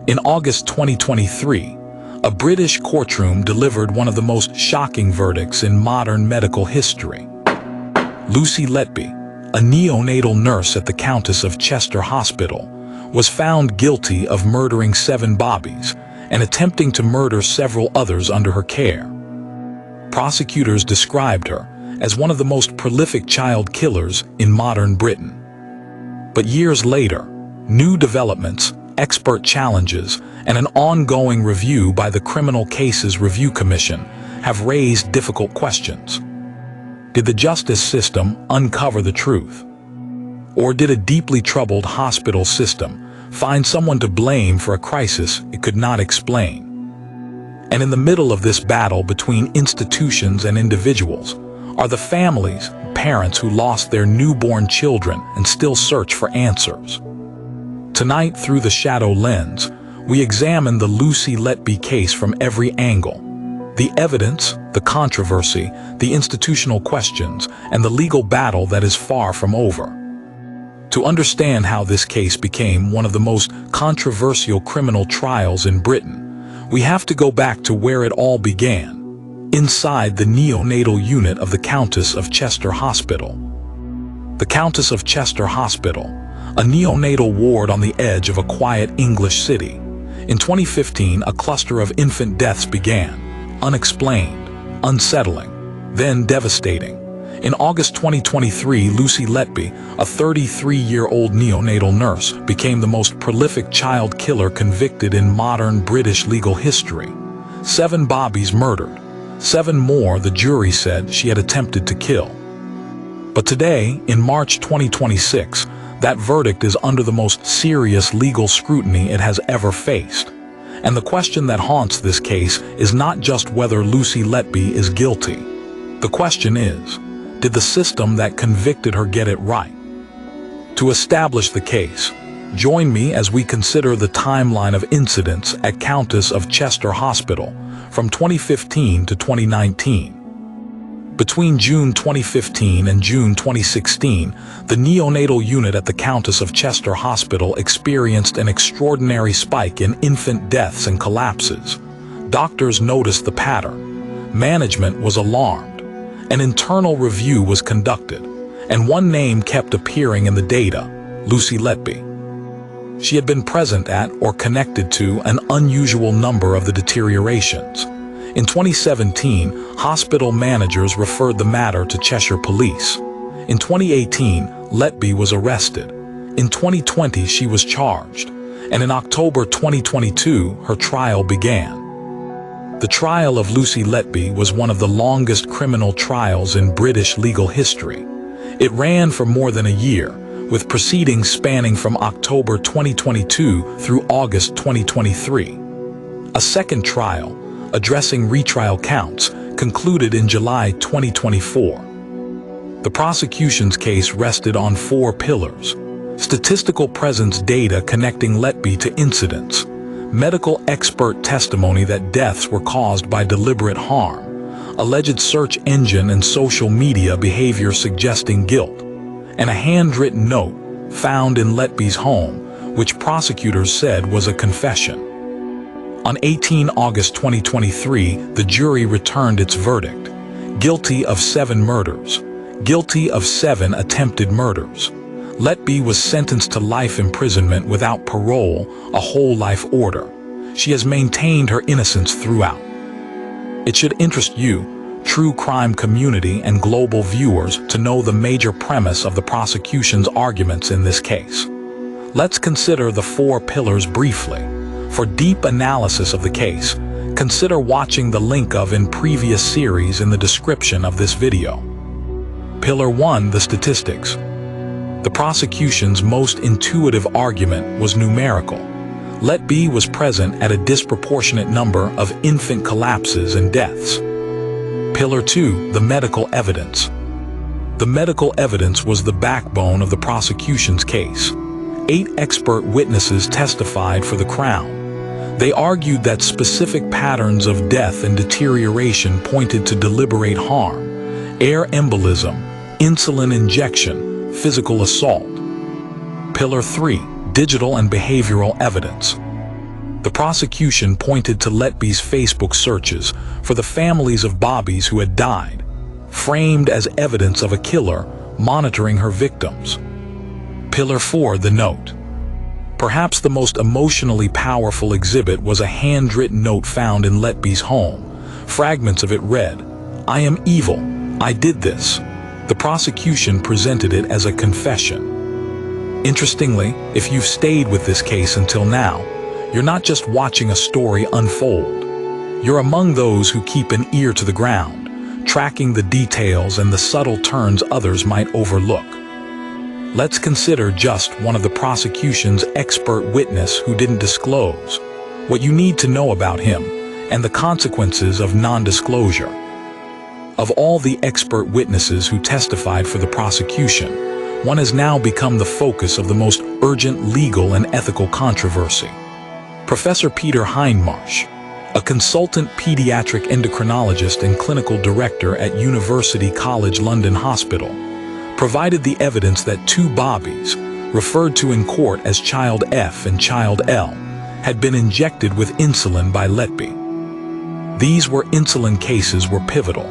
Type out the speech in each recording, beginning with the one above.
In August 2023, a British courtroom delivered one of the most shocking verdicts in modern medical history. Lucy Letby, a neonatal nurse at the Countess of Chester Hospital, was found guilty of murdering 7 bobbies and attempting to murder several others under her care. Prosecutors described her as one of the most prolific child killers in modern Britain. But years later, new developments, expert challenges, and an ongoing review by the Criminal Cases Review Commission have raised difficult questions. Did the justice system uncover the truth? Or did a deeply troubled hospital system find someone to blame for a crisis it could not explain? And in the middle of this battle between institutions and individuals are the families, parents who lost their newborn children and still search for answers. Tonight, through the shadow lens, we examine the Lucy Letby case from every angle. The evidence, the controversy, the institutional questions, and the legal battle that is far from over. To understand how this case became one of the most controversial criminal trials in Britain, we have to go back to where it all began, inside the neonatal unit of the Countess of Chester Hospital. The Countess of Chester Hospital, a neonatal ward on the edge of a quiet English city. In 2015, a cluster of infant deaths began, unexplained, unsettling, then devastating. In August 2023, Lucy Letby, a 33-year-old neonatal nurse, became the most prolific child killer convicted in modern British legal history. 7 bobbies murdered, 7 more the jury said she had attempted to kill. But today, in March 2026, that verdict is under the most serious legal scrutiny it has ever faced. And the question that haunts this case is not just whether Lucy Letby is guilty. The question is, did the system that convicted her get it right? To establish the case, join me as we consider the timeline of incidents at Countess of Chester Hospital from 2015 to 2019. Between June 2015 and June 2016, the neonatal unit at the Countess of Chester Hospital experienced an extraordinary spike in infant deaths and collapses. Doctors noticed the pattern. Management was alarmed. An internal review was conducted, and one name kept appearing in the data: Lucy Letby. She had been present at or connected to an unusual number of the deteriorations. In 2017, hospital managers referred the matter to Cheshire Police. In 2018, Letby was arrested. In 2020, she was charged. And in October 2022, her trial began. The trial of Lucy Letby was one of the longest criminal trials in British legal history. It ran for more than a year, with proceedings spanning from October 2022 through August 2023. A second trial, addressing retrial counts, concluded in July 2024. The prosecution's case rested on 4 pillars: statistical presence data connecting Letby to incidents, medical expert testimony that deaths were caused by deliberate harm, alleged search engine and social media behavior suggesting guilt, and a handwritten note found in Letby's home, which prosecutors said was a confession. On 18 August 2023, the jury returned its verdict: guilty of 7 murders, guilty of 7 attempted murders. Letby was sentenced to life imprisonment without parole, a whole life order. She has maintained her innocence throughout. It should interest you, true crime community and global viewers, to know the major premise of the prosecution's arguments in this case. Let's consider the 4 pillars briefly. For deep analysis of the case, consider watching the link in previous series in the description of this video. Pillar 1: the statistics. The prosecution's most intuitive argument was numerical. Letby was present at a disproportionate number of infant collapses and deaths. Pillar 2: the medical evidence. The medical evidence was the backbone of the prosecution's case. 8 expert witnesses testified for the Crown. They argued that specific patterns of death and deterioration pointed to deliberate harm: air embolism, insulin injection, physical assault. Pillar 3: digital and behavioral evidence. The prosecution pointed to Letby's Facebook searches for the families of Bobbies who had died, framed as evidence of a killer monitoring her victims. Pillar 4, the note. Perhaps the most emotionally powerful exhibit was a handwritten note found in Letby's home. Fragments of it read, "I am evil. I did this." The prosecution presented it as a confession. Interestingly, if you've stayed with this case until now, you're not just watching a story unfold. You're among those who keep an ear to the ground, tracking the details and the subtle turns others might overlook. Let's consider just one of the prosecution's expert witness who didn't disclose what you need to know about him and the consequences of non-disclosure. Of all the expert witnesses who testified for the prosecution, one has now become the focus of the most urgent legal and ethical controversy. Professor Peter Hindmarsh, a consultant pediatric endocrinologist and clinical director at University College London Hospital, provided the evidence that two Bobbies, referred to in court as Child F and Child L, had been injected with insulin by Letby. These insulin cases were pivotal.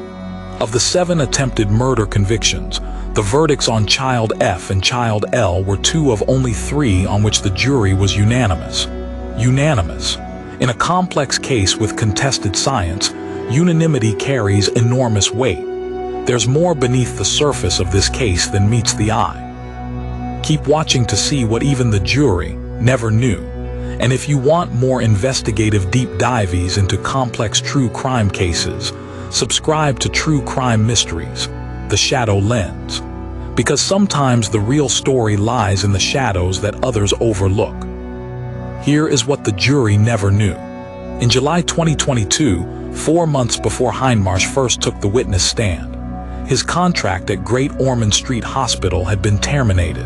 Of the 7 attempted murder convictions, the verdicts on Child F and Child L were 2 of only 3 on which the jury was unanimous. Unanimous. In a complex case with contested science, unanimity carries enormous weight. There's more beneath the surface of this case than meets the eye. Keep watching to see what even the jury never knew. And if you want more investigative deep dives into complex true crime cases, subscribe to True Crime Mysteries, The Shadow Lens. Because sometimes the real story lies in the shadows that others overlook. Here is what the jury never knew. In July 2022, 4 months before Hindmarsh first took the witness stand, his contract at Great Ormond Street Hospital had been terminated.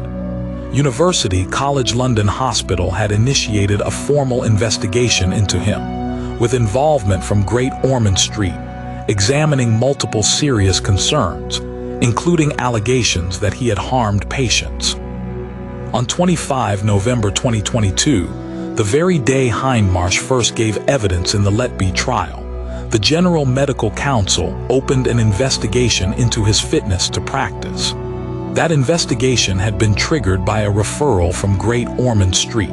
University College London Hospital had initiated a formal investigation into him, with involvement from Great Ormond Street, examining multiple serious concerns, including allegations that he had harmed patients. On 25 November 2022, the very day Hindmarsh first gave evidence in the Letby trial, the General Medical Council opened an investigation into his fitness to practice. That investigation had been triggered by a referral from Great Ormond Street.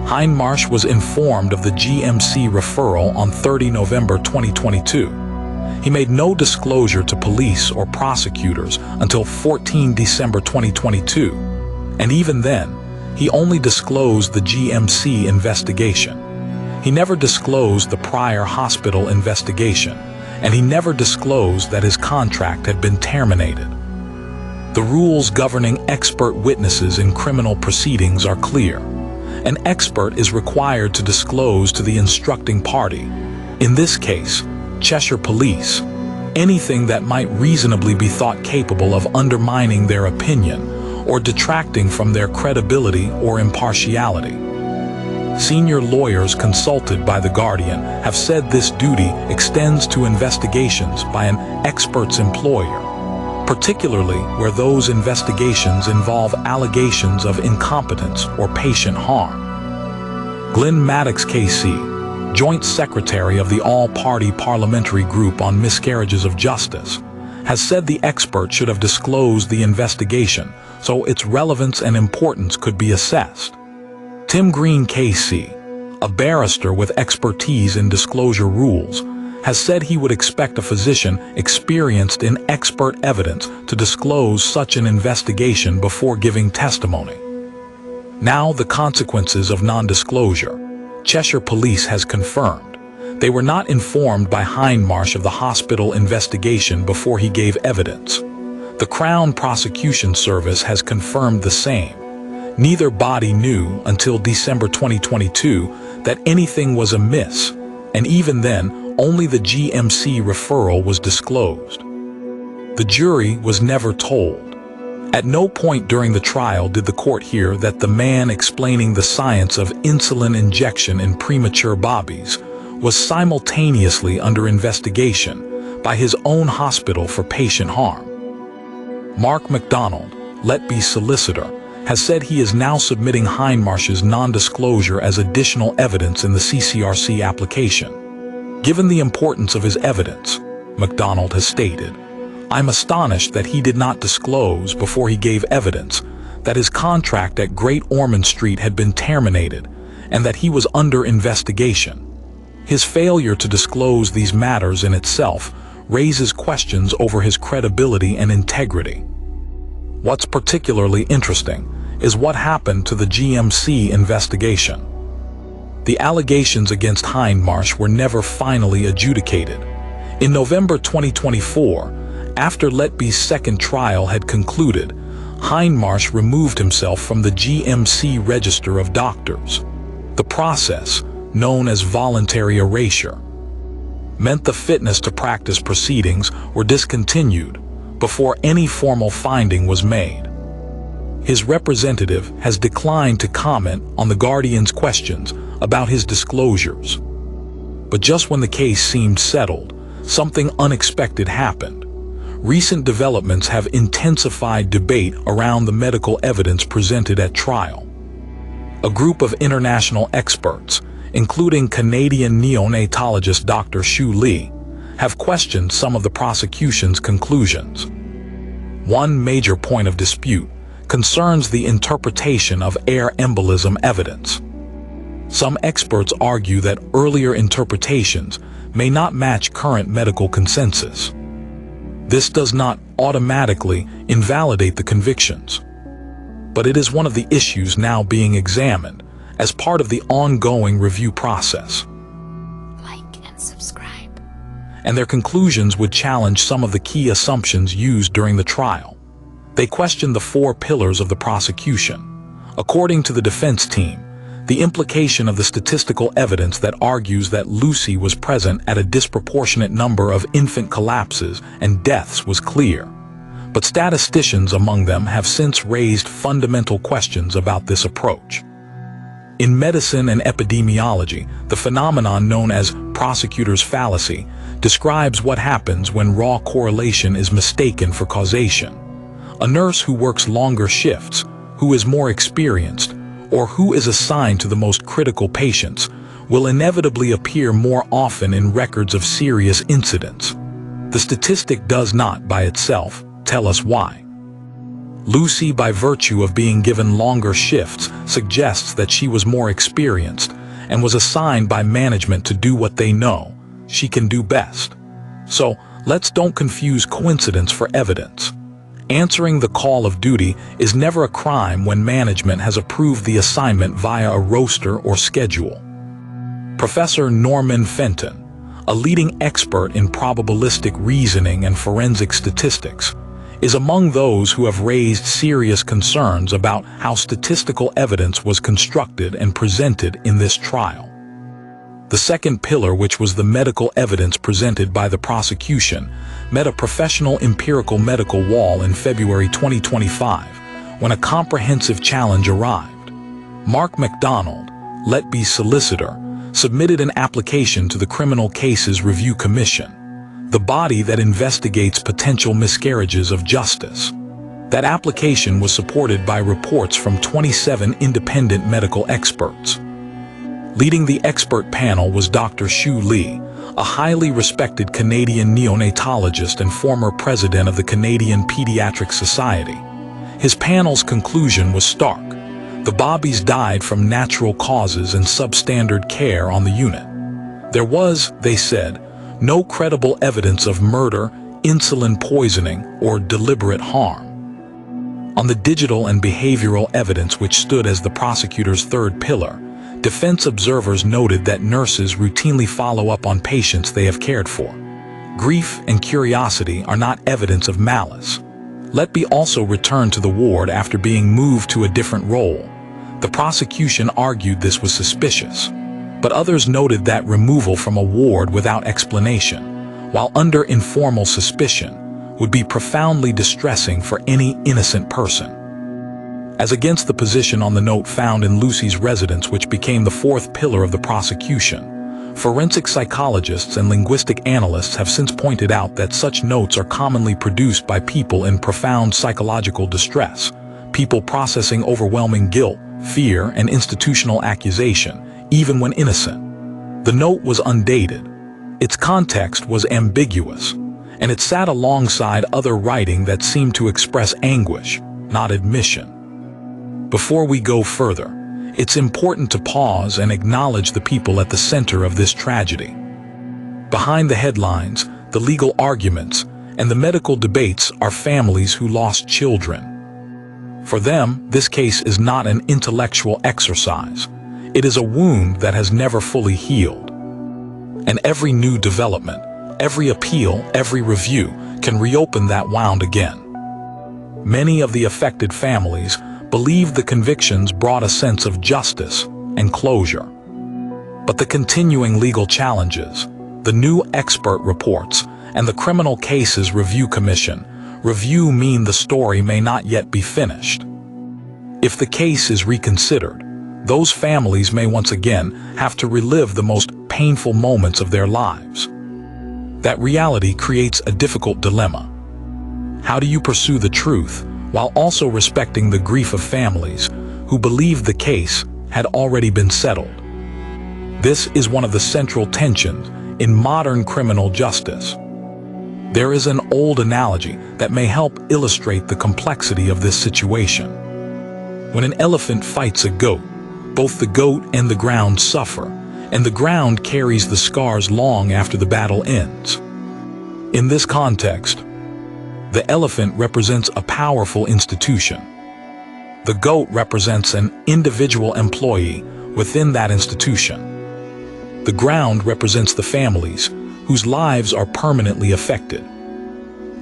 Hindmarsh was informed of the GMC referral on 30 November 2022. He made no disclosure to police or prosecutors until 14 December 2022, and even then, he only disclosed the GMC investigation. He never disclosed the prior hospital investigation, and he never disclosed that his contract had been terminated. The rules governing expert witnesses in criminal proceedings are clear. An expert is required to disclose to the instructing party, in this case, Cheshire Police, anything that might reasonably be thought capable of undermining their opinion or detracting from their credibility or impartiality. Senior lawyers consulted by The Guardian have said this duty extends to investigations by an expert's employer, particularly where those investigations involve allegations of incompetence or patient harm. Glenn Maddox KC, Joint Secretary of the All-Party Parliamentary Group on Miscarriages of Justice, has said the expert should have disclosed the investigation so its relevance and importance could be assessed. Tim Green KC, a barrister with expertise in disclosure rules, has said he would expect a physician experienced in expert evidence to disclose such an investigation before giving testimony. Now the consequences of non-disclosure. Cheshire Police has confirmed they were not informed by Hindmarsh of the hospital investigation before he gave evidence. The Crown Prosecution Service has confirmed the same. Neither body knew until December 2022 that anything was amiss, and even then, only the GMC referral was disclosed. The jury was never told. At no point during the trial did the court hear that the man explaining the science of insulin injection in premature Bobbies was simultaneously under investigation by his own hospital for patient harm. Mark MacDonald, Letby's solicitor, has said he is now submitting Hindmarsh's non-disclosure as additional evidence in the CCRC application. Given the importance of his evidence, MacDonald has stated, "I'm astonished that he did not disclose before he gave evidence that his contract at Great Ormond Street had been terminated and that he was under investigation. His failure to disclose these matters in itself raises questions over his credibility and integrity." What's particularly interesting is what happened to the GMC investigation. The allegations against Hindmarsh were never finally adjudicated. In November 2024, after Letby's second trial had concluded, Hindmarsh removed himself from the GMC Register of Doctors. The process, known as voluntary erasure, meant the fitness to practice proceedings were discontinued before any formal finding was made. His representative has declined to comment on the Guardian's questions about his disclosures. But just when the case seemed settled, something unexpected happened. Recent developments have intensified debate around the medical evidence presented at trial. A group of international experts, including Canadian neonatologist Dr. Shu Li, have questioned some of the prosecution's conclusions. One major point of dispute concerns the interpretation of air embolism evidence. Some experts argue that earlier interpretations may not match current medical consensus. This does not automatically invalidate the convictions, but it is one of the issues now being examined as part of the ongoing review process. Like and subscribe. And their conclusions would challenge some of the key assumptions used during the trial. They question the 4 pillars of the prosecution. According to the defense team, the implication of the statistical evidence that argues that Lucy was present at a disproportionate number of infant collapses and deaths was clear. But statisticians among them have since raised fundamental questions about this approach. In medicine and epidemiology, the phenomenon known as Prosecutors' fallacy describes what happens when raw correlation is mistaken for causation. A nurse who works longer shifts, who is more experienced, or who is assigned to the most critical patients, will inevitably appear more often in records of serious incidents. The statistic does not, by itself, tell us why. Lucy, by virtue of being given longer shifts, suggests that she was more experienced and was assigned by management to do what they know she can do best. So, let's don't confuse coincidence for evidence. Answering the call of duty is never a crime when management has approved the assignment via a roster or schedule. Professor Norman Fenton, a leading expert in probabilistic reasoning and forensic statistics, is among those who have raised serious concerns about how statistical evidence was constructed and presented in this trial. The second pillar, which was the medical evidence presented by the prosecution, met a professional empirical medical wall in February 2025, when a comprehensive challenge arrived. Mark MacDonald, Letby's solicitor, submitted an application to the Criminal Cases Review Commission, the body that investigates potential miscarriages of justice. That application was supported by reports from 27 independent medical experts. Leading the expert panel was Dr. Shu Li, a highly respected Canadian neonatologist and former president of the Canadian Pediatric Society. His panel's conclusion was stark. The Bobbies died from natural causes and substandard care on the unit. There was, they said, no credible evidence of murder, insulin poisoning, or deliberate harm. On the digital and behavioral evidence, which stood as the prosecutor's third pillar, defense observers noted that nurses routinely follow up on patients they have cared for. Grief and curiosity are not evidence of malice. Letby also returned to the ward after being moved to a different role. The prosecution argued this was suspicious, but others noted that removal from a ward without explanation, while under informal suspicion, would be profoundly distressing for any innocent person. As against the position on the note found in Lucy's residence, which became the fourth pillar of the prosecution, forensic psychologists and linguistic analysts have since pointed out that such notes are commonly produced by people in profound psychological distress, people processing overwhelming guilt, fear, and institutional accusation, even when innocent. The note was undated. Its context was ambiguous, and it sat alongside other writing that seemed to express anguish, not admission. Before we go further, it's important to pause and acknowledge the people at the center of this tragedy. Behind the headlines, the legal arguments, and the medical debates are families who lost children. For them, this case is not an intellectual exercise. It is a wound that has never fully healed. And every new development, every appeal, every review can reopen that wound again. Many of the affected families believed the convictions brought a sense of justice and closure. But the continuing legal challenges, the new expert reports, and the Criminal Cases Review Commission review mean the story may not yet be finished. If the case is reconsidered, those families may once again have to relive the most painful moments of their lives. That reality creates a difficult dilemma. How do you pursue the truth while also respecting the grief of families who believed the case had already been settled? This is one of the central tensions in modern criminal justice. There is an old analogy that may help illustrate the complexity of this situation. When an elephant fights a goat, both the goat and the ground suffer, and the ground carries the scars long after the battle ends. In this context, the elephant represents a powerful institution. The goat represents an individual employee within that institution. The ground represents the families whose lives are permanently affected.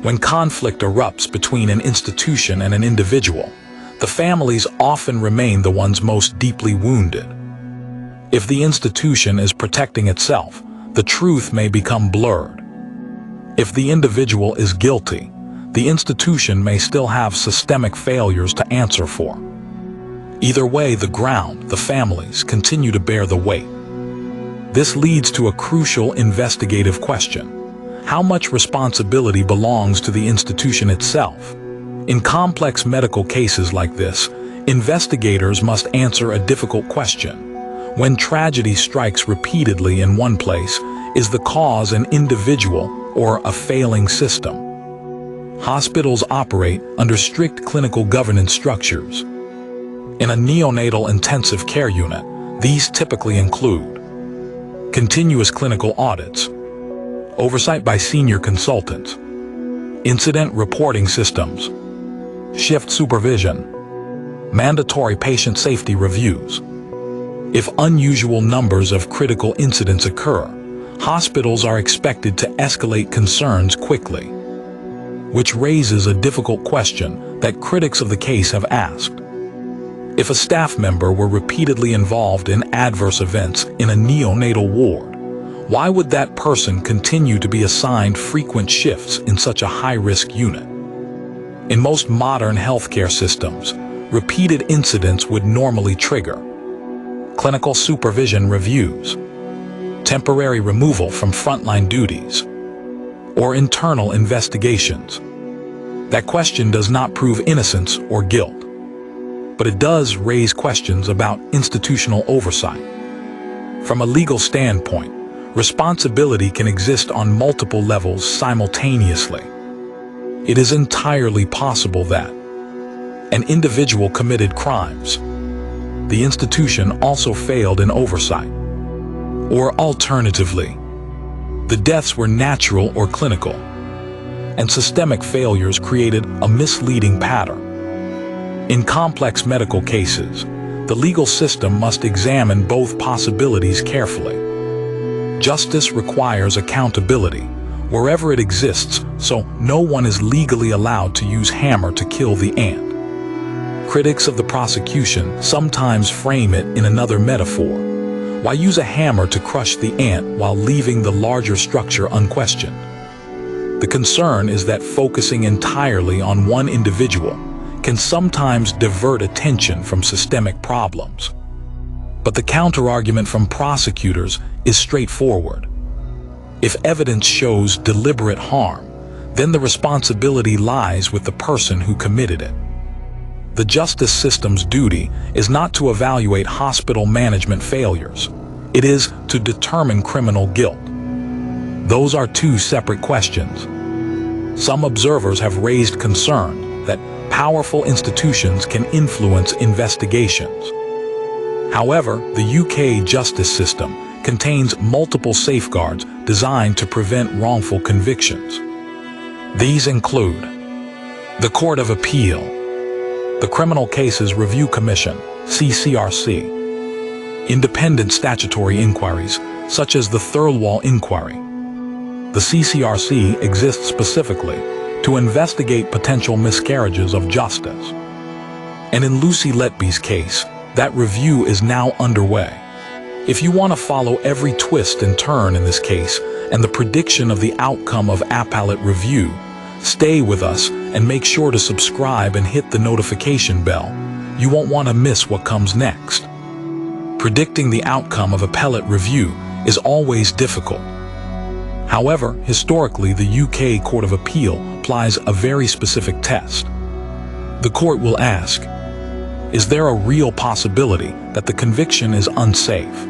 When conflict erupts between an institution and an individual, the families often remain the ones most deeply wounded. If the institution is protecting itself, the truth may become blurred. If the individual is guilty, the institution may still have systemic failures to answer for. Either way, the ground, the families, continue to bear the weight. This leads to a crucial investigative question. How much responsibility belongs to the institution itself? In complex medical cases like this, investigators must answer a difficult question. When tragedy strikes repeatedly in one place, is the cause an individual or a failing system? Hospitals operate under strict clinical governance structures. In a neonatal intensive care unit, these typically include continuous clinical audits, oversight by senior consultants, incident reporting systems, shift supervision, mandatory patient safety reviews. If unusual numbers of critical incidents occur, hospitals are expected to escalate concerns quickly, which raises a difficult question that critics of the case have asked. If a staff member were repeatedly involved in adverse events in a neonatal ward, why would that person continue to be assigned frequent shifts in such a high-risk unit? In most modern healthcare systems, repeated incidents would normally trigger clinical supervision reviews, temporary removal from frontline duties, or internal investigations. That question does not prove innocence or guilt, but it does raise questions about institutional oversight. From a legal standpoint, responsibility can exist on multiple levels simultaneously. It is entirely possible that an individual committed crimes, the institution also failed in oversight, or alternatively, the deaths were natural or clinical, and systemic failures created a misleading pattern. In complex medical cases, the legal system must examine both possibilities carefully. Justice requires accountability wherever it exists, so no one is legally allowed to use hammer to kill the ant. Critics of the prosecution sometimes frame it in another metaphor. Why use a hammer to crush the ant while leaving the larger structure unquestioned? The concern is that focusing entirely on one individual can sometimes divert attention from systemic problems. But the counterargument from prosecutors is straightforward. If evidence shows deliberate harm, then the responsibility lies with the person who committed it. the justice system's duty is not to evaluate hospital management failures. It is to determine criminal guilt. Those are two separate questions. Some observers have raised concern that powerful institutions can influence investigations. However, the UK justice system contains multiple safeguards designed to prevent wrongful convictions. These include the Court of Appeal, the Criminal Cases Review Commission, CCRC, independent statutory inquiries, such as the Thirlwall Inquiry. The CCRC exists specifically to investigate potential miscarriages of justice. And in Lucy Letby's case, that review is now underway. If you want to follow every twist and turn in this case and the prediction of the outcome of appellate review, stay with us and make sure to subscribe and hit the notification bell. You won't want to miss what comes next. Predicting the outcome of appellate review is always difficult. However, historically, the UK Court of Appeal applies a very specific test. The court will ask, is there a real possibility that the conviction is unsafe?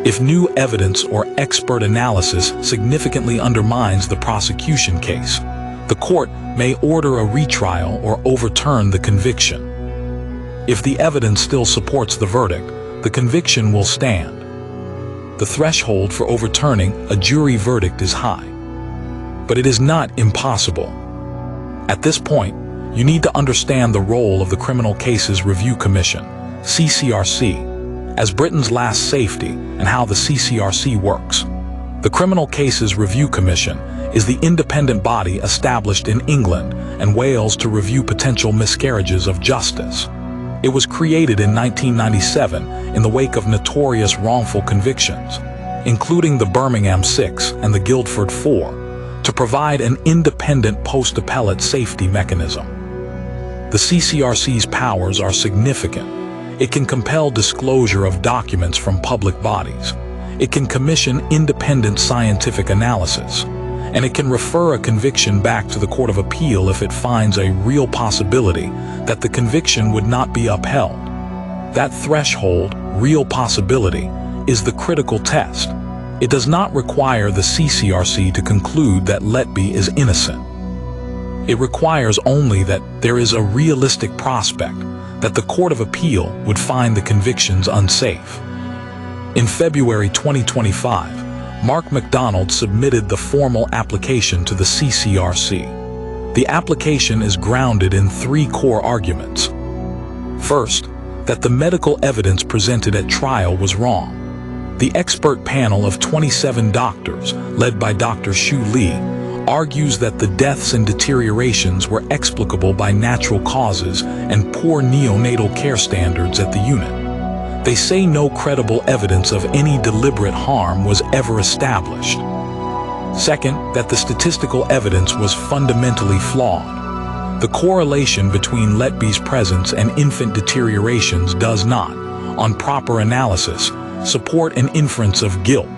If new evidence or expert analysis significantly undermines the prosecution case, the court may order a retrial or overturn the conviction. If the evidence still supports the verdict, the conviction will stand. The threshold for overturning a jury verdict is high, but it is not impossible. At this point, you need to understand the role of the Criminal Cases Review Commission, CCRC, as Britain's last safety and how the CCRC works. The Criminal Cases Review Commission is the independent body established in England and Wales to review potential miscarriages of justice. It was created in 1997 in the wake of notorious wrongful convictions, including the Birmingham 6 and the Guildford 4, to provide an independent post-appellate safety mechanism. The CCRC's powers are significant. It can compel disclosure of documents from public bodies. It can commission independent scientific analysis. And it can refer a conviction back to the Court of Appeal if it finds a real possibility that the conviction would not be upheld. That threshold, real possibility, is the critical test. It does not require the CCRC to conclude that Letby is innocent. It requires only that there is a realistic prospect that the Court of Appeal would find the convictions unsafe. In February 2025, Mark MacDonald submitted the formal application to the CCRC. The application is grounded in three core arguments. First, that the medical evidence presented at trial was wrong. The expert panel of 27 doctors, led by Dr. Shu Li, argues that the deaths and deteriorations were explicable by natural causes and poor neonatal care standards at the unit. They say no credible evidence of any deliberate harm was ever established. Second, that the statistical evidence was fundamentally flawed. The correlation between Letby's presence and infant deteriorations does not, on proper analysis, support an inference of guilt.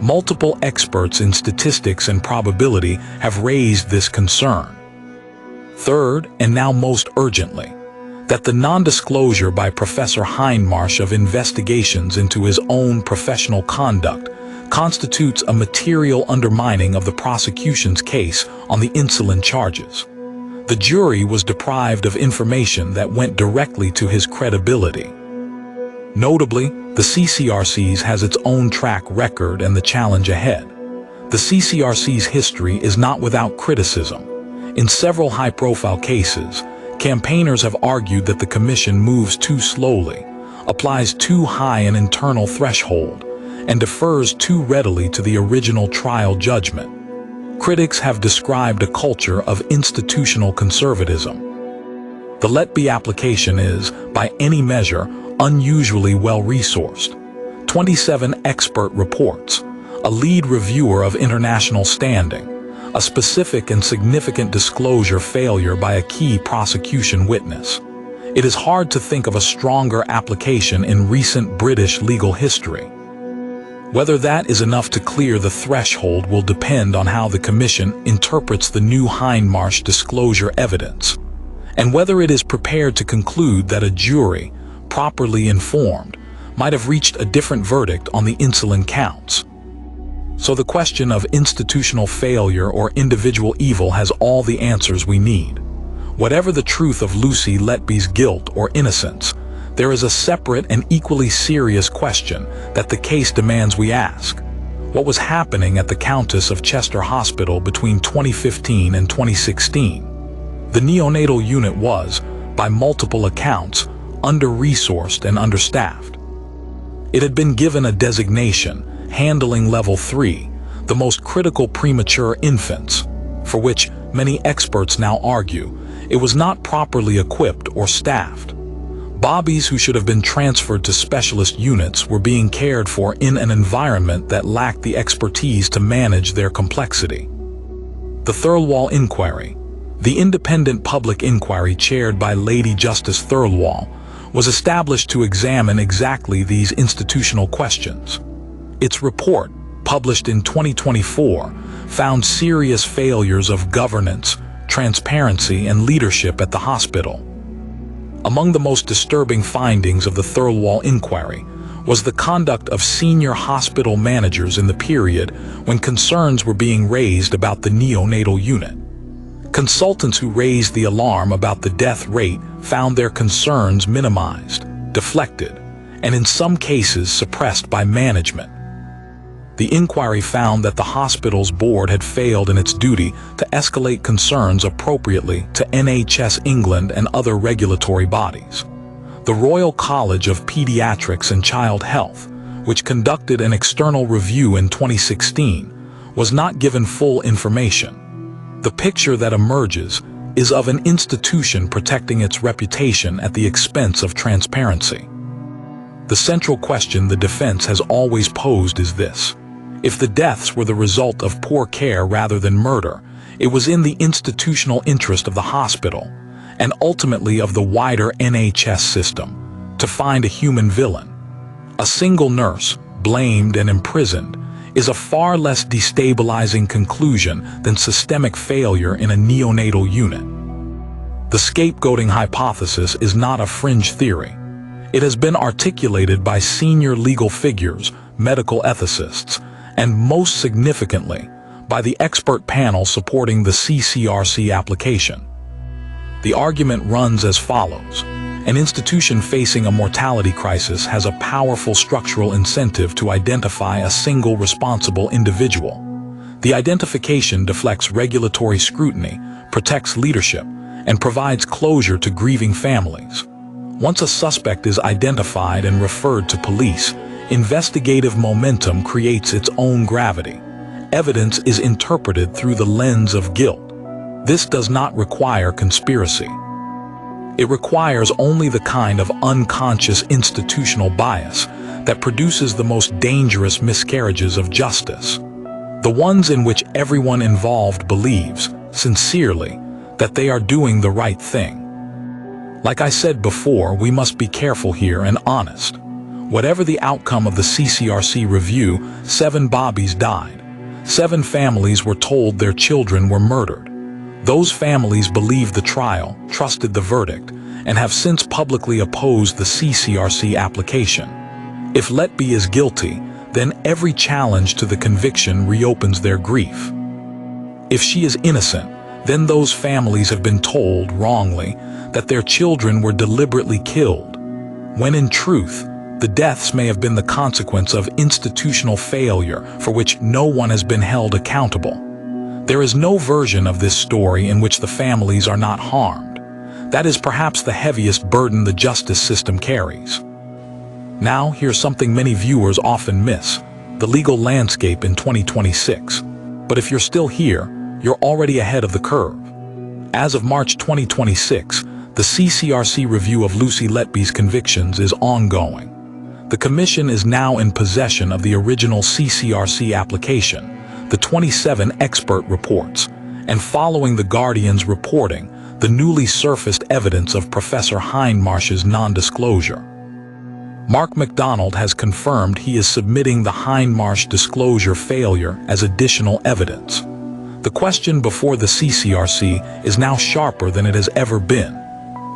Multiple experts in statistics and probability have raised this concern. Third, and now most urgently, that the non-disclosure by Professor Hindmarsh of investigations into his own professional conduct constitutes a material undermining of the prosecution's case on the insulin charges. The jury was deprived of information that went directly to his credibility. Notably, the CCRC's has its own track record and the challenge ahead. The CCRC's history is not without criticism. In several high-profile cases, campaigners have argued that the commission moves too slowly, applies too high an internal threshold, and defers too readily to the original trial judgment. Critics have described a culture of institutional conservatism. The Letby application is, by any measure, unusually well-resourced. 27 expert reports, a lead reviewer of international standing, a specific and significant disclosure failure by a key prosecution witness. It is hard to think of a stronger application in recent British legal history. Whether that is enough to clear the threshold will depend on how the Commission interprets the new Hindmarsh disclosure evidence. and whether it is prepared to conclude that a jury, properly informed, might have reached a different verdict on the insulin counts. So the question of institutional failure or individual evil has all the answers we need. Whatever the truth of Lucy Letby's guilt or innocence, there is a separate and equally serious question that the case demands we ask. What was happening at the Countess of Chester Hospital between 2015 and 2016? The neonatal unit was, by multiple accounts, under-resourced and understaffed. It had been given a designation, handling level 3, the most critical premature infants, for which many experts now argue it was not properly equipped or staffed. Bobbies who should have been transferred to specialist units were being cared for in an environment that lacked the expertise to manage their complexity. The Thirlwall Inquiry, the independent public inquiry chaired by Lady Justice Thirlwall, was established to examine exactly these institutional questions. Its report, published in 2024, found serious failures of governance, transparency, and leadership at the hospital. Among the most disturbing findings of the Thirlwall Inquiry was the conduct of senior hospital managers in the period when concerns were being raised about the neonatal unit. Consultants who raised the alarm about the death rate found their concerns minimized, deflected, and in some cases suppressed by management. The inquiry found that the hospital's board had failed in its duty to escalate concerns appropriately to NHS England and other regulatory bodies. The Royal College of Pediatrics and Child Health, which conducted an external review in 2016, was not given full information. The picture that emerges is of an institution protecting its reputation at the expense of transparency. The central question the defense has always posed is this: if the deaths were the result of poor care rather than murder, it was in the institutional interest of the hospital, and ultimately of the wider NHS system, to find a human villain. A single nurse, blamed and imprisoned, is a far less destabilizing conclusion than systemic failure in a neonatal unit. The scapegoating hypothesis is not a fringe theory. It has been articulated by senior legal figures, medical ethicists, and most significantly, by the expert panel supporting the CCRC application. The argument runs as follows: an institution facing a mortality crisis has a powerful structural incentive to identify a single responsible individual. The identification deflects regulatory scrutiny, protects leadership, and provides closure to grieving families. Once a suspect is identified and referred to police, investigative momentum creates its own gravity. Evidence is interpreted through the lens of guilt. This does not require conspiracy. It requires only the kind of unconscious institutional bias that produces the most dangerous miscarriages of justice. The ones in which everyone involved believes, sincerely, that they are doing the right thing. Like I said before, we must be careful here and honest. Whatever the outcome of the CCRC review, 7 bobbies died. 7 families were told their children were murdered. Those families believed the trial, trusted the verdict, and have since publicly opposed the CCRC application. If Letby is guilty, then every challenge to the conviction reopens their grief. If she is innocent, then those families have been told, wrongly, that their children were deliberately killed, when in truth, the deaths may have been the consequence of institutional failure for which no one has been held accountable. There is no version of this story in which the families are not harmed. That is perhaps the heaviest burden the justice system carries. Now, here's something many viewers often miss: the legal landscape in 2026. But if you're still here, you're already ahead of the curve. As of March 2026, the CCRC review of Lucy Letby's convictions is ongoing. The Commission is now in possession of the original CCRC application, the 27 expert reports, and following the Guardian's reporting, the newly surfaced evidence of Professor Hindmarsh's non-disclosure. Mark MacDonald has confirmed he is submitting the Hindmarsh disclosure failure as additional evidence. The question before the CCRC is now sharper than it has ever been.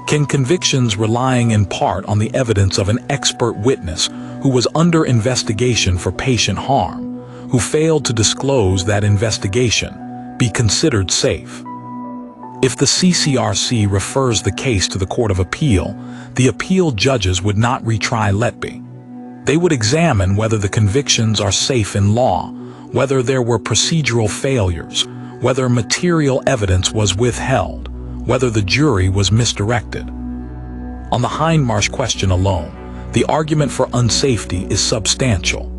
Can convictions relying in part on the evidence of an expert witness who was under investigation for patient harm, who failed to disclose that investigation, be considered safe? If the CCRC refers the case to the Court of Appeal, the appeal judges would not retry Letby. They would examine whether the convictions are safe in law, whether there were procedural failures, whether material evidence was withheld, whether the jury was misdirected. On the Hindmarsh question alone, the argument for unsafety is substantial.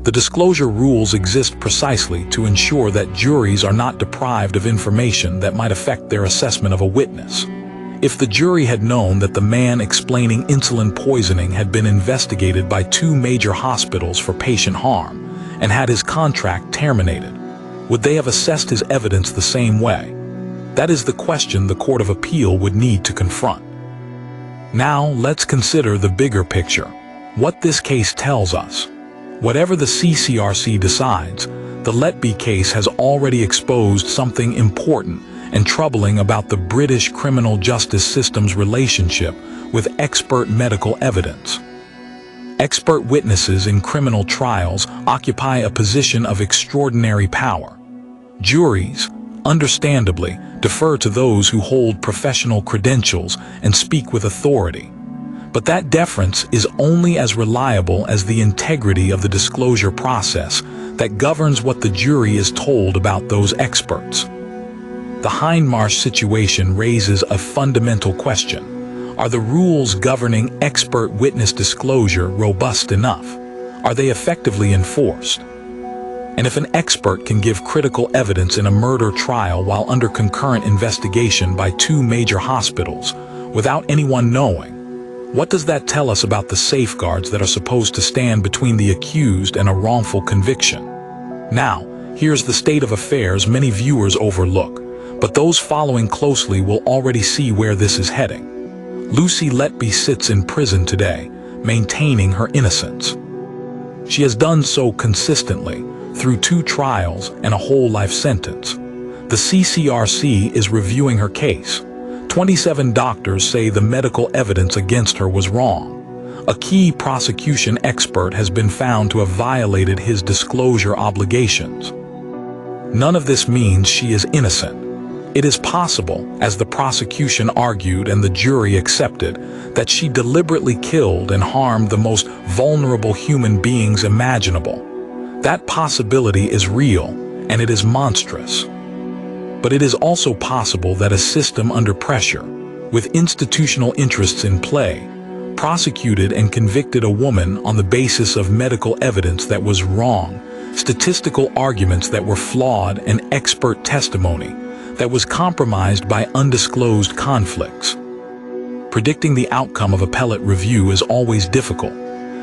The disclosure rules exist precisely to ensure that juries are not deprived of information that might affect their assessment of a witness. If the jury had known that the man explaining insulin poisoning had been investigated by 2 major hospitals for patient harm and had his contract terminated, would they have assessed his evidence the same way? That is the question the Court of Appeal would need to confront. Now, let's consider the bigger picture, what this case tells us. Whatever the CCRC decides, the Letby case has already exposed something important and troubling about the British criminal justice system's relationship with expert medical evidence. Expert witnesses in criminal trials occupy a position of extraordinary power. Juries, understandably, defer to those who hold professional credentials and speak with authority. But that deference is only as reliable as the integrity of the disclosure process that governs what the jury is told about those experts. The Hindmarsh situation raises a fundamental question. Are the rules governing expert witness disclosure robust enough? Are they effectively enforced? And if an expert can give critical evidence in a murder trial while under concurrent investigation by 2 major hospitals, without anyone knowing, what does that tell us about the safeguards that are supposed to stand between the accused and a wrongful conviction? Now, here's the state of affairs many viewers overlook, but those following closely will already see where this is heading. Lucy Letby sits in prison today, maintaining her innocence. She has done so consistently, through 2 trials and a whole life sentence. The CCRC is reviewing her case. 27 doctors say the medical evidence against her was wrong. A key prosecution expert has been found to have violated his disclosure obligations. None of this means she is innocent. It is possible, as the prosecution argued and the jury accepted, that she deliberately killed and harmed the most vulnerable human beings imaginable. That possibility is real, and it is monstrous. But it is also possible that a system under pressure, with institutional interests in play, prosecuted and convicted a woman on the basis of medical evidence that was wrong, statistical arguments that were flawed, and expert testimony that was compromised by undisclosed conflicts. Predicting the outcome of appellate review is always difficult.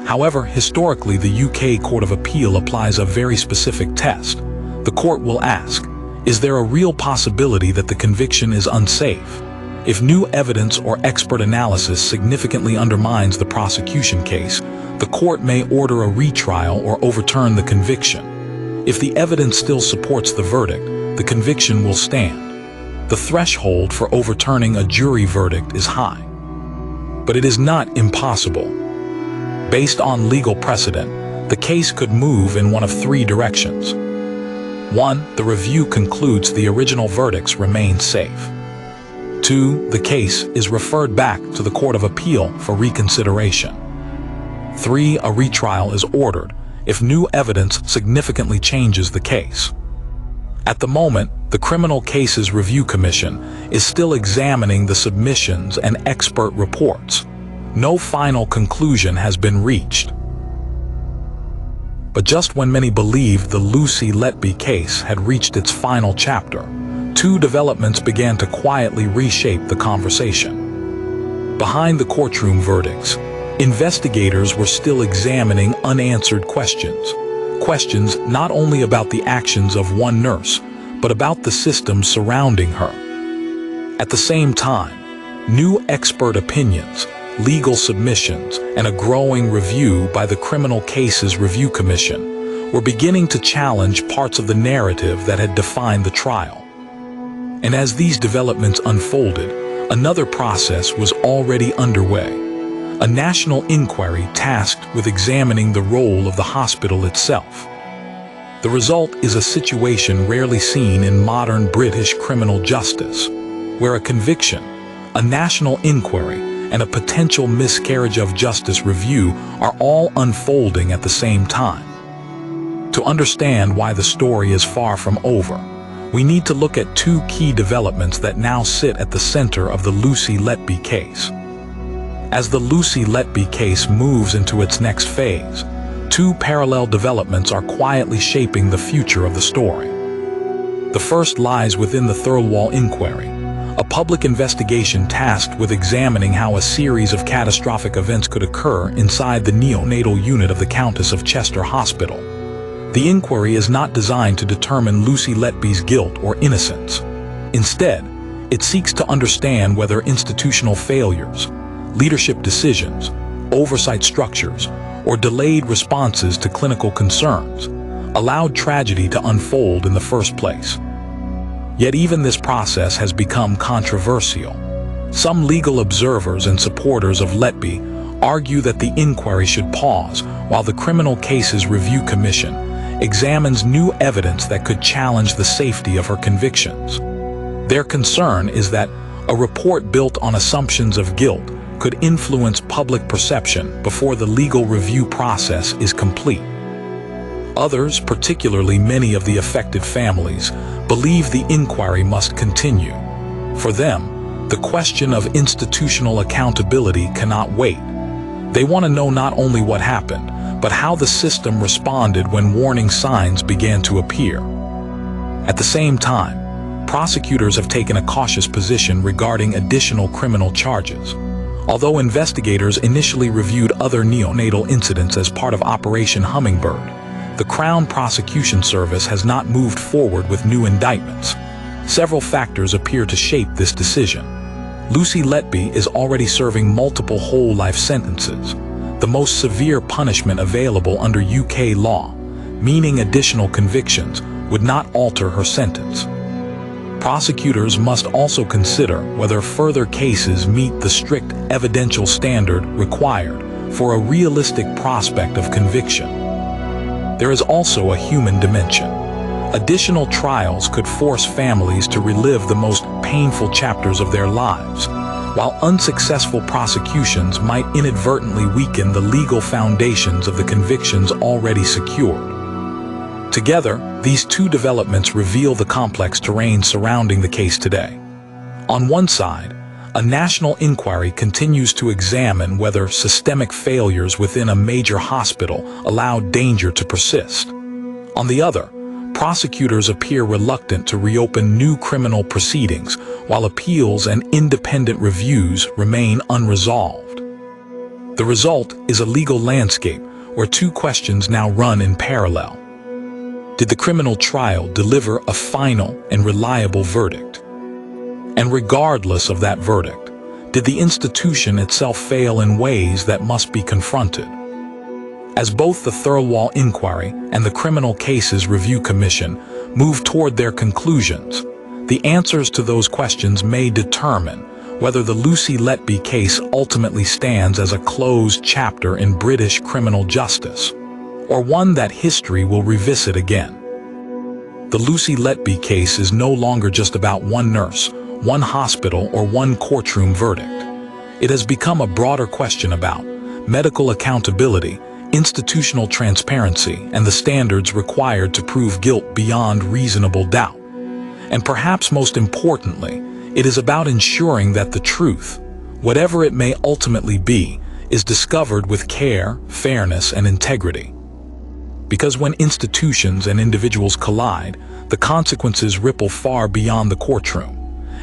However, historically, the UK Court of Appeal applies a very specific test. The court will ask, is there a real possibility that the conviction is unsafe? If new evidence or expert analysis significantly undermines the prosecution case, the court may order a retrial or overturn the conviction. If the evidence still supports the verdict, the conviction will stand. The threshold for overturning a jury verdict is high. But it is not impossible. Based on legal precedent, the case could move in one of 3 directions. 1. The review concludes the original verdicts remain safe. 2. The case is referred back to the Court of Appeal for reconsideration. 3. A retrial is ordered if new evidence significantly changes the case. At the moment, the Criminal Cases Review Commission is still examining the submissions and expert reports. No final conclusion has been reached. But just when many believed the Lucy Letby case had reached its final chapter, 2 developments began to quietly reshape the conversation. Behind the courtroom verdicts, investigators were still examining unanswered questions. Questions not only about the actions of one nurse, but about the system surrounding her. At the same time, new expert opinions, legal submissions, and a growing review by the Criminal Cases Review Commission were beginning to challenge parts of the narrative that had defined the trial. And as these developments unfolded, Another process was already underway, a national inquiry tasked with examining the role of the hospital itself. The result is a situation rarely seen in modern British criminal justice, where a conviction, a national inquiry, and a potential miscarriage of justice review are all unfolding at the same time. To understand why the story is far from over, we need to look at two key developments that now sit at the center of the Lucy Letby case. As the Lucy Letby case moves into its next phase, two parallel developments are quietly shaping the future of the story. The first lies within the Thirlwall Inquiry, a public investigation tasked with examining how a series of catastrophic events could occur inside the neonatal unit of the Countess of Chester Hospital. The inquiry is not designed to determine Lucy Letby's guilt or innocence. Instead, it seeks to understand whether institutional failures, leadership decisions, oversight structures, or delayed responses to clinical concerns allowed tragedy to unfold in the first place. Yet even this process has become controversial. Some legal observers and supporters of Letby argue that the inquiry should pause while the Criminal Cases Review Commission examines new evidence that could challenge the safety of her convictions. Their concern is that a report built on assumptions of guilt could influence public perception before the legal review process is complete. Others, particularly many of the affected families, believe the inquiry must continue. For them, the question of institutional accountability cannot wait. They want to know not only what happened, but how the system responded when warning signs began to appear. At the same time, prosecutors have taken a cautious position regarding additional criminal charges. Although investigators initially reviewed other neonatal incidents as part of Operation Hummingbird, the Crown Prosecution Service has not moved forward with new indictments. Several factors appear to shape this decision. Lucy Letby is already serving multiple whole-life sentences, the most severe punishment available under UK law, meaning additional convictions would not alter her sentence. Prosecutors must also consider whether further cases meet the strict evidential standard required for a realistic prospect of conviction. There is also a human dimension. Additional trials could force families to relive the most painful chapters of their lives, while unsuccessful prosecutions might inadvertently weaken the legal foundations of the convictions already secured. Together, these two developments reveal the complex terrain surrounding the case today. On one side, a national inquiry continues to examine whether systemic failures within a major hospital allow danger to persist. On the other, prosecutors appear reluctant to reopen new criminal proceedings, while appeals and independent reviews remain unresolved. The result is a legal landscape where two questions now run in parallel. Did the criminal trial deliver a final and reliable verdict? And regardless of that verdict, did the institution itself fail in ways that must be confronted? As both the Thirlwall Inquiry and the Criminal Cases Review Commission move toward their conclusions, the answers to those questions may determine whether the Lucy Letby case ultimately stands as a closed chapter in British criminal justice, or one that history will revisit again. The Lucy Letby case is no longer just about one nurse, one hospital, or one courtroom verdict. It has become a broader question about medical accountability, institutional transparency, and the standards required to prove guilt beyond reasonable doubt. And perhaps most importantly, it is about ensuring that the truth, whatever it may ultimately be, is discovered with care, fairness, and integrity. Because when institutions and individuals collide, the consequences ripple far beyond the courtroom,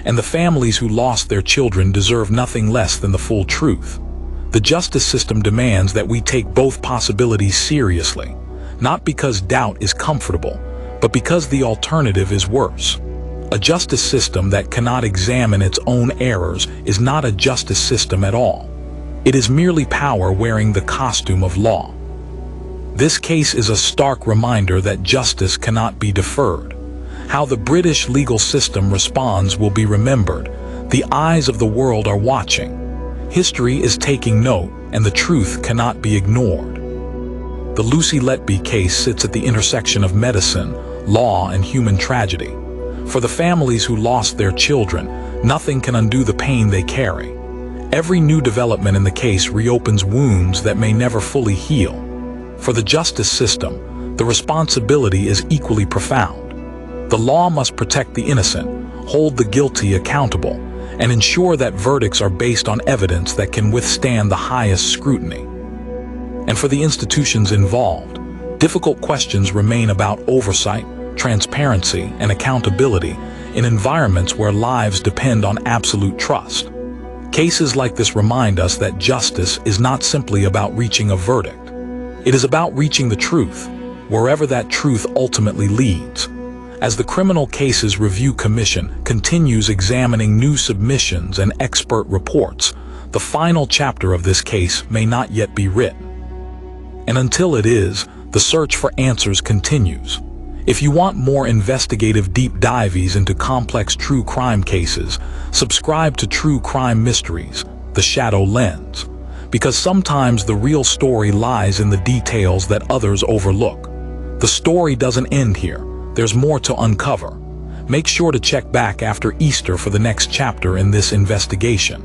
and the families who lost their children deserve nothing less than the full truth. The justice system demands that we take both possibilities seriously, not because doubt is comfortable, but because the alternative is worse. A justice system that cannot examine its own errors is not a justice system at all. It is merely power wearing the costume of law. This case is a stark reminder that justice cannot be deferred. How the British legal system responds will be remembered. The eyes of the world are watching. History is taking note, and the truth cannot be ignored. The Lucy Letby case sits at the intersection of medicine, law, and human tragedy. For the families who lost their children, nothing can undo the pain they carry. Every new development in the case reopens wounds that may never fully heal. For the justice system, the responsibility is equally profound. The law must protect the innocent, hold the guilty accountable, and ensure that verdicts are based on evidence that can withstand the highest scrutiny. And for the institutions involved, difficult questions remain about oversight, transparency, and accountability in environments where lives depend on absolute trust. Cases like this remind us that justice is not simply about reaching a verdict. It is about reaching the truth, wherever that truth ultimately leads. As the Criminal Cases Review Commission continues examining new submissions and expert reports, the final chapter of this case may not yet be written. And until it is, the search for answers continues. If you want more investigative deep dives into complex true crime cases, subscribe to True Crime Mysteries, The Shadow Lens, because sometimes the real story lies in the details that others overlook. The story doesn't end here. There's more to uncover. Make sure to check back after Easter for the next chapter in this investigation.